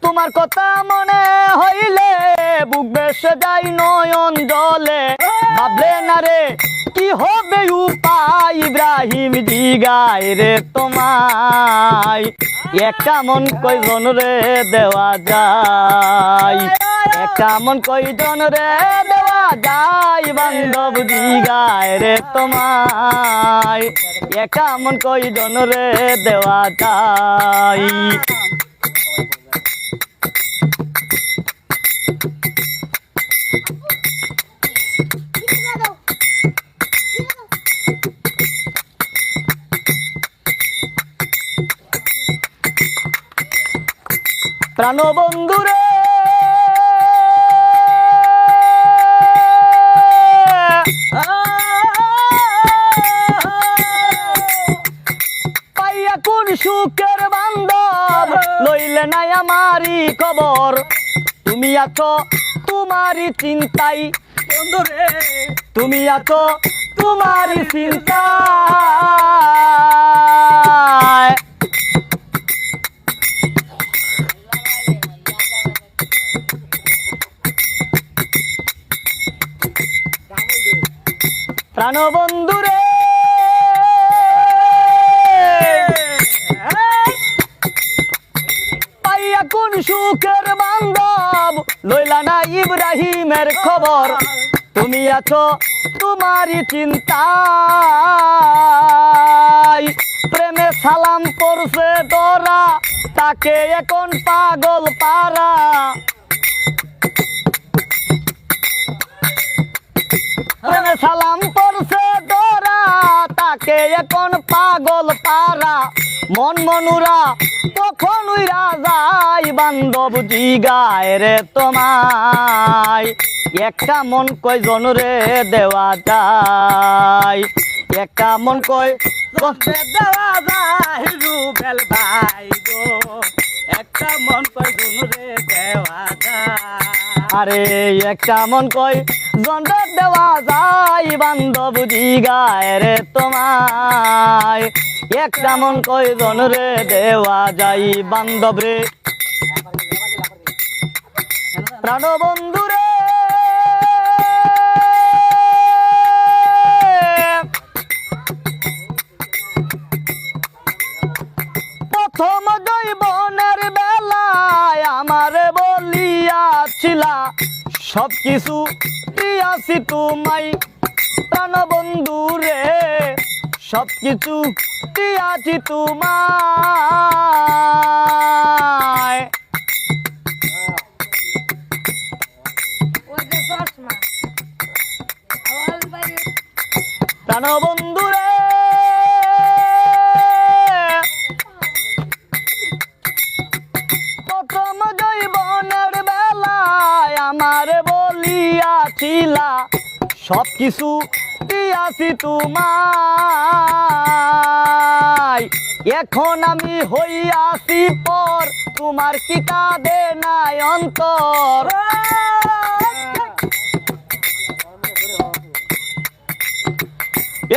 তোমার কথা মনে হইলে বুক বেসে যায় নয়ন জলে ভাবলে না রে কি হবে উপায় ইব্রাহিম জিগায় রে তোমায় একটা মন কয়জন রে দেওয়া যায় একটা মন কয়জন রে দেওয়া যায় বান্ধব জিগায় রে তোমায় একটা মন কয়জন রে দেওয়া যায় প্রাণবন্ধুরে পাইয়া কোন সুখের বান্ধব লইলে নাই আমারই খবর তুমি আছো তোমারই চিন্তাই বন্ধুরে তুমি আছো তোমারই চিন্তায় প্রাণবন্ধুরে পাইয়া কোন সুখের বান্ধব লইলা না ইব্রাহিমের খবর তুমি আছো তোমারই চিন্তায় প্রেমে সালাম পড়ছে তোরা তাকে এখন পাগল পারা প্রেমে সালাম পড়ছে তোরা তাকে এখন পাগল পারা মন মনুরা তখন উইরা যায় বান্ধব জিগায় রে তোমায় একটা মন কয়জন রে দেওয়া যায় একটা মন কয় দেওয়া যায় রুবেল ভাই গো একটা মন কয়জন রে দেওয়া যায় আরে একটা মন কয় জন্ডা দেওয়া যায় বান্ধব জিগায় রে তোমায় একটা মন কয়জন রে দেওয়া যায় বান্ধব রে প্রাণবন্ধু রে প্রথম জৈবনের বেলায় আমারে বলিয়াছিলা সবকিছু দিয়াছি তোমায় প্রাণবন্ধু রে সবকিছু দিয়াছি তোমায় প্রাণবন্ধু রে প্রথম জৈবনের বেলায় আমারে বলিয়াছিলা সবকিছু দিয়াছি তোমায় এখন আমি হইয়াছি পর তোমার কি কাঁদে নাই অন্তর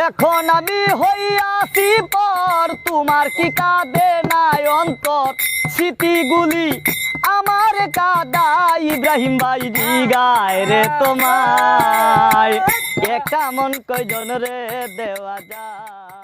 এখন আমি হইয়াছি পর তোমার কি কাঁদে নাই অন্তর স্মৃতিগুলি আমার কাদাই ইব্রাহিম ভাই জিগায় রে তোমায় একটা মন কয়জন রে দেওয়া যায়।